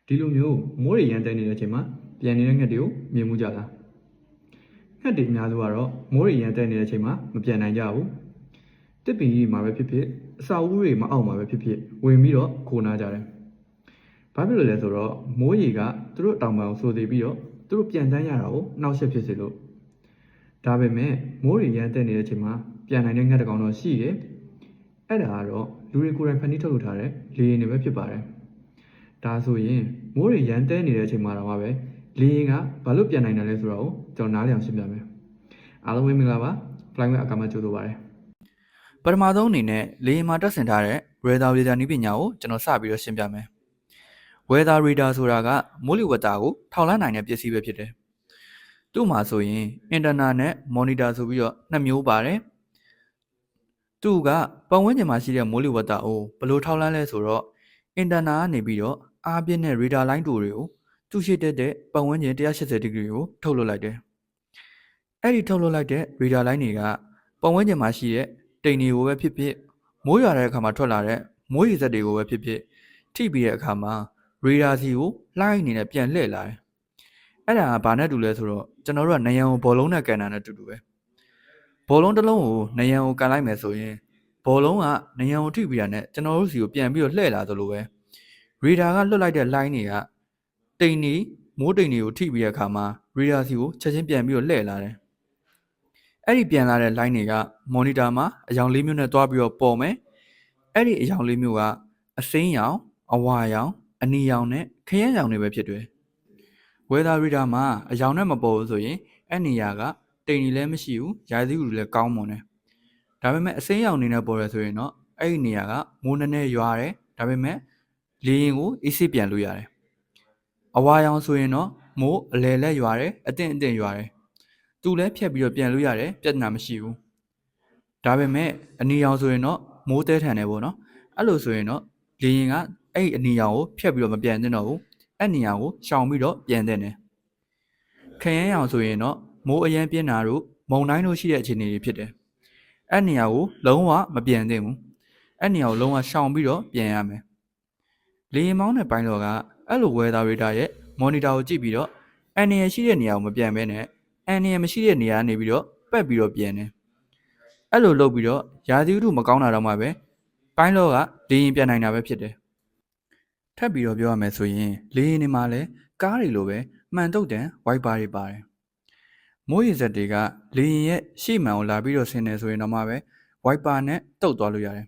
ဒီလိုမျိုးမိုးတွေရမ်းတဲ့နေတဲ့အချိန်မှာပြန်နေတဲ့ငှက်တွေကိုမြင်မှုကြလားငှက်တွေအများစုကတော့မိုးတွေရမ်းတဲ့နေတဲ့အချိန်မှာမပြန်နိုင်ကြဘူးတစ်ပင်ကြီးမှာပဲဖြစ်ဖြစ်အစာအုပ်တွေမအောက်မှာပဲဖြစ်ဖြစ်ဝင်ပြီးတော့ခိုနာကြတယ်ဘာဖြစ်လို့လဲဆိုတော့မိုးရေကသူတို့တောင်ပံကိုဆိုသေးပြီးတော့သူတို့ပြန်တန်းရတာကိုနှောက်ယှက်ဖြစ်စေလို့ဒါပေမဲ့မိုးတွေရမ်းတဲ့နေတဲ့အချိန်မှာပြန်နိုင်တဲ့ငှက်တစ်ကောင်တော့ရှိတယ်အဲ့ဒါကတော့လူတွေကိုယ်တိုင်ဖန်တီးထုတ်လုပ်ထားတဲ့လေယာဉ်တွေပဲဖြစ်ပါတယ်ဒါဆိုရင်မိုးတွေရမ်းတဲနေတဲ့အချိန်မှာတော့ပဲလေယာဉ်ကဘာလို့ပြန်နိုင်တယ်လဲဆိုတော့ကျွန်တော်နားလည်အောင်ရှင်းပြမယ်အားလုံးပဲမင်္ဂလာပါ Flying အခါမှာကြိုဆိုပါတယ်ပထမဆုံးအနေနဲ့လေယာဉ်မှာတက်ဆင်ထားတဲ့ Weather Radar နည်းပညာကိုကျွန်တော်စပြီးတော့ရှင်းပြမယ် Weather Radar ဆိုတာကမိုးလေဝသကိုထောက်လှမ်းနိုင်တဲ့ပစ္စည်းပဲဖြစ်တယ်သူ့မှာဆိုရင် Antenna နဲ့ Monitor ဆိုပြီးတော့နှစ်မျိုးပါတယ်သူကပတ်ဝန်းကျင်မှာရှိတဲ့မိုးလေဝသကိုဘယ်လိုထောက်လှမ်းလဲဆိုတော့ Antenna ကနေပြီးတော့အားပြင်းတဲ့ Radar လိုင်းတူတွေကိုသူ့ရှိတဲ့ပတ်ဝန်းကျင်180 ဒီဂရီကိုထုတ်လွှတ်လိုက်တယ်အဲ့ဒီထုတ်လွှတ်လိုက်တဲ့ Radar လိုင်းတွေကပတ်ဝန်းကျင်မှာရှိတဲ့တိမ်တွေကိုပဲဖြစ်ဖြစ်မိုးရွာတဲ့အခါမှာထွက်လာတဲ့မိုးရေစက်တွေကိုပဲဖြစ်ဖြစ်ထိပြီးတဲ့အခါမှာ Radar စီကိုလှိုင်းအနေနဲ့ပြန်လှည့်လာတယ်အဲ့ဒါကဘာနဲ့တူလဲဆိုတော့ကျွန်တော်တို့ကနယံကိုဘောလုံးနဲ့ကန်တာနဲ့တူတူပဲဘောလုံးတစ်လုံးကိုနယံကိုကန်လိုက်မယ်ဆိုရင်ဘောလုံးကနယံကိုထိပြီးတာနဲ့ကျွန်တော်တို့စီကိုပြန်ပြီးတော့လှည့်လာသလိုပဲ Radar ကလွှတ်လိုက်တဲ့ line တွေကတိမ်တွေမိုးတိမ်တွေကိုထိပြီးတဲ့အခါမှာ Radar စီကိုချက်ချင်းပြန်ပြီးတော့လှည့်လာတယ်အဲ့ဒီပြန်လာတဲ့ line တွေက monitor မှာအရောင်လေးမျိုးနဲ့တွားပြီးတော့ပေါ်မယ်အဲ့ဒီအရောင်လေးမျိုးကအစိမ်းရောင်အဝါရောင်အနီရောင်နဲ့ခရမ်းရောင်တွေပဲဖြစ်တယ် weather radar မှာအရောင်နဲ့မပေါ်ဘူးဆိုရင်အဲ့နေရာကတိမ်တွေလည်းမရှိဘူးရာသီဥတုလည်းကောင်းမွန်တယ်ဒါပေမဲ့အစိမ်းရောင်နေနဲ့ပေါ်ရဆိုရင်တော့အဲ့ဒီနေရာကမိုးနည်းနည်းရွာတယ်ဒါပေမဲ့လေရင်ကိုအေးဆေးပြန်လို့ရတယ်အဝါရောင်ဆိုရင်တော့မိုးအလယ်လက်ရွာတယ်အတင့်အတင့်ရွာတယ်သူလည်းဖြတ်ပြီးတော့ပြန်လို့ရတယ်ပြဿနာမရှိဘူးဒါပေမဲ့အနီရောင်ဆိုရင်တော့မိုးတဲထန်တယ်ပေါ့နော်အဲ့လိုဆိုရင်တော့လေရင်ကအဲ့ဒီအနီရောင်ကိုဖြတ်ပြီးတော့မပြန်သင့်တော့ဘူးအဲ့နေရာကိုရှောင်ပြီးတော့ပြန်သင့်တယ်ခရမ်းရောင်ဆိုရင်တော့မိုးအရန်ပြင်းတာတို့မုန်တိုင်းတို့ရှိတဲ့အခြေအနေတွေဖြစ်တယ်အဲ့နေရာကိုလုံးဝမပြန်သင့်ဘူးအဲ့နေရာကိုလုံးဝရှောင်ပြီးတော့ပြန်ရမယ်လေရင်မောင်းတဲ့ပိုင်းတော့ကအဲ့လို weather radar ရဲ့ monitor ကိုကြည့်ပြီးတော့အန်နီရရှိတဲ့နေရာကိုမပြန်ဘဲနဲ့အန်နီရမရှိတဲ့နေရာကနေပြီးတော့ပတ်ပြီးတော့ပြန်တယ်အဲ့လိုလုပ်ပြီးတော့ရာသီဥတုမကောင်းတာတော့မှပဲပိုင်းလောကလေရင်ပြန်နိုင်တာပဲဖြစ်တယ်ထပ်ပြီးတော့ပြောရမယ်ဆိုရင်လေရင်တွေမှာလည်းကားတွေလိုပဲမှန်တုတ်တန်ဝိုက်ပါတွေပါတယ်မိုးရေစက်တွေကလေရင်ရဲ့ရှေ့မှန်ကိုလာပြီးတော့ဆင်းနေဆိုရင်တော့မှပဲဝိုက်ပါနဲ့တုတ်သွားလို့ရတယ်